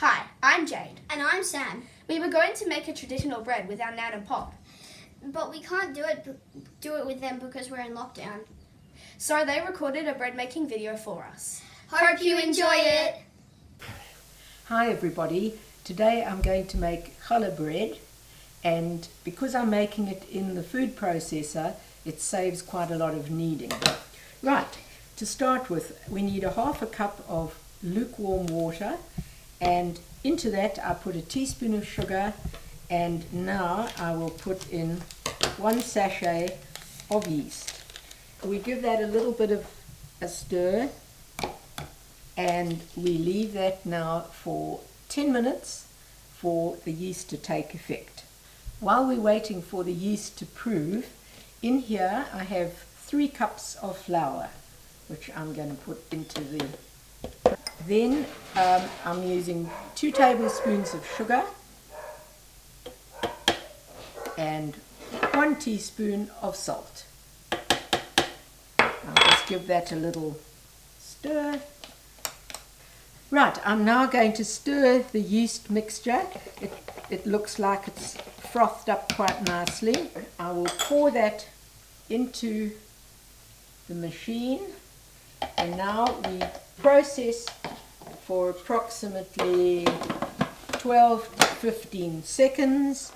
Hi, I'm Jade. And I'm Sam. We were going to make a traditional bread with our Nan and Pop. But we can't do it with them because we're in lockdown. So they recorded a bread making video for us. Hope you enjoy it. Hi everybody, today I'm going to make challah bread, and because I'm making it in the food processor, it saves quite a lot of kneading. Right, to start with, we need a half a cup of lukewarm water, and into that I put a teaspoon of sugar, and now I will put in 1 sachet of yeast. We give that a little bit of a stir, and we leave that now for 10 minutes for the yeast to take effect. While we're waiting for the yeast to prove, in here I have 3 cups of flour, which I'm going to put into the... Then I'm using 2 tablespoons of sugar and 1 teaspoon of salt. I'll just give that a little stir. Right, I'm now going to stir the yeast mixture. It looks like it's frothed up quite nicely. I will pour that into the machine, and now we process for approximately 12 to 15 seconds.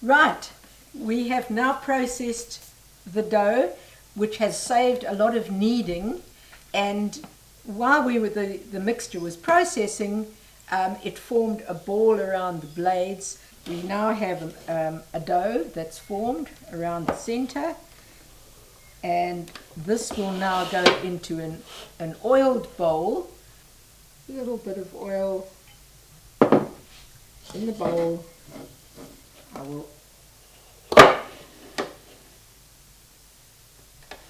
Right, we have now processed the dough, which has saved a lot of kneading, and while the mixture was processing, it formed a ball around the blades. We now have a dough that's formed around the center, and this will now go into an oiled bowl. A little bit of oil in the bowl.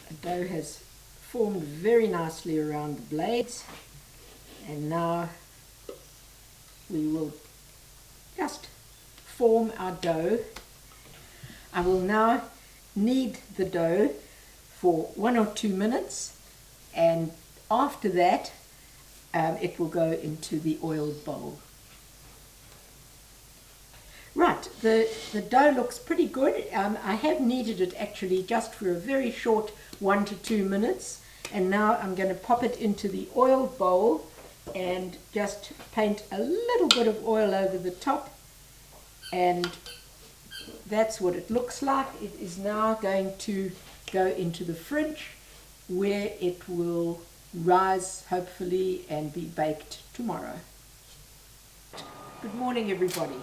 The dough has formed very nicely around the blades, and now we will just form our dough. I will now knead the dough for 1 or 2 minutes, and after that it will go into the oiled bowl. Right, the dough looks pretty good. I have kneaded it actually just for a very short 1 to 2 minutes, and now I'm going to pop it into the oiled bowl and just paint a little bit of oil over the top, and that's what it looks like. It is now going to go into the fridge, where it will rise hopefully and be baked tomorrow. Good morning everybody.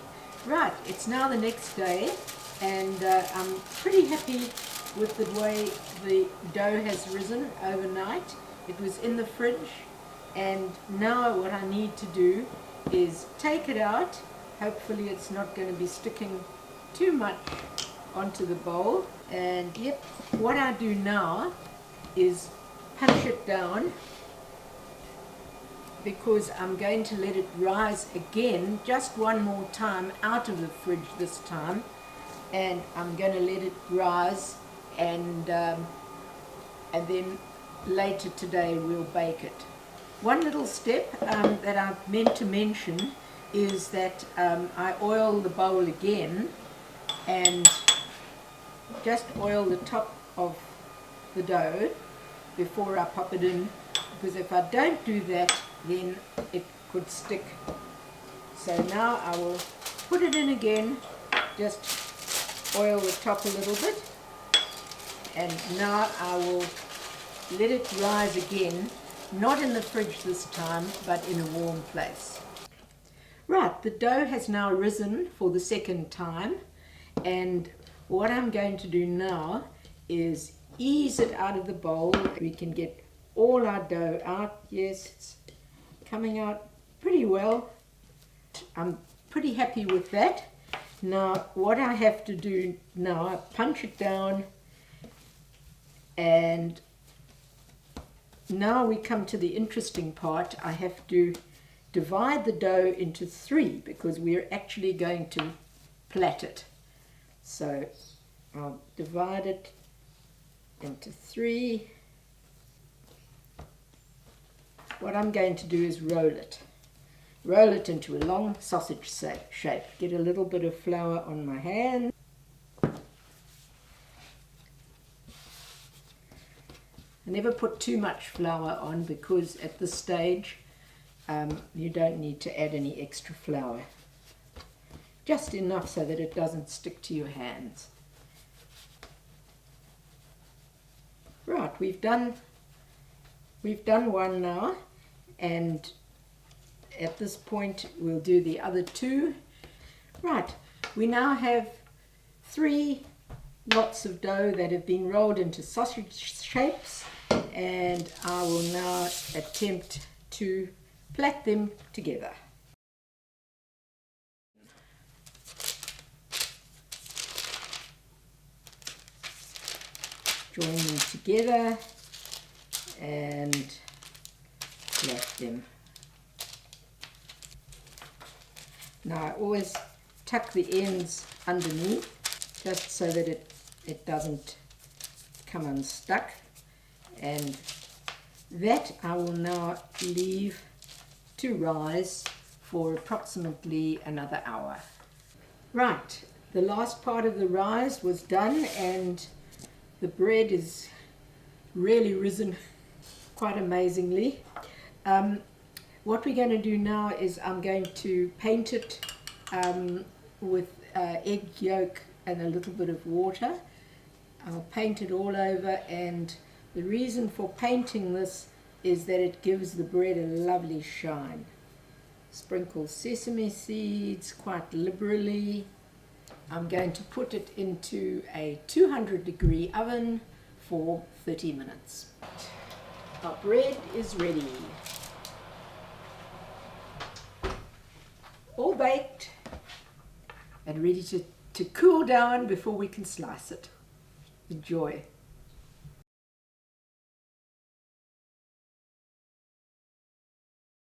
Right, it's now the next day, and I'm pretty happy with the way the dough has risen overnight. It was in the fridge, and now what I need to do is take it out. Hopefully it's not going to be sticking too much onto the bowl. And yep, what I do now is punch it down, because I'm going to let it rise again just one more time out of the fridge this time, and I'm going to let it rise, and then later today we'll bake it. One little step that I meant to mention is that I oil the bowl again, and just oil the top of the dough before I pop it in, because if I don't do that, then it could stick. So now I will put it in again, just oil the top a little bit, and now I will let it rise again, not in the fridge this time, but in a warm place. Right, the dough has now risen for the second time, and what I'm going to do now is ease it out of the bowl. We can get all our dough out. Yes, it's coming out pretty well. I'm pretty happy with that. Now what I have to do now, I punch it down, and now we come to the interesting part. I have to divide the dough into 3 because we're actually going to plait it. So I'll divide it into 3. What I'm going to do is roll it. Roll it into a long sausage shape. Get a little bit of flour on my hand. I never put too much flour on because at this stage you don't need to add any extra flour. Just enough so that it doesn't stick to your hands. Right, we've done one now, and at this point we'll do the other 2. Right, we now have 3 lots of dough that have been rolled into sausage shapes, and I will now attempt to plait them together. Join them together and plait them. Now I always tuck the ends underneath just so that it doesn't come unstuck, and that I will now leave to rise for approximately another hour. Right, the last part of the rise was done, and the bread is really risen quite amazingly. What we're going to do now is I'm going to paint it with egg yolk and a little bit of water. I'll paint it all over, and the reason for painting this is that it gives the bread a lovely shine. Sprinkle sesame seeds quite liberally. I'm going to put it into a 200-degree oven for 30 minutes. Our bread is ready. All baked and ready to cool down before we can slice it. Enjoy.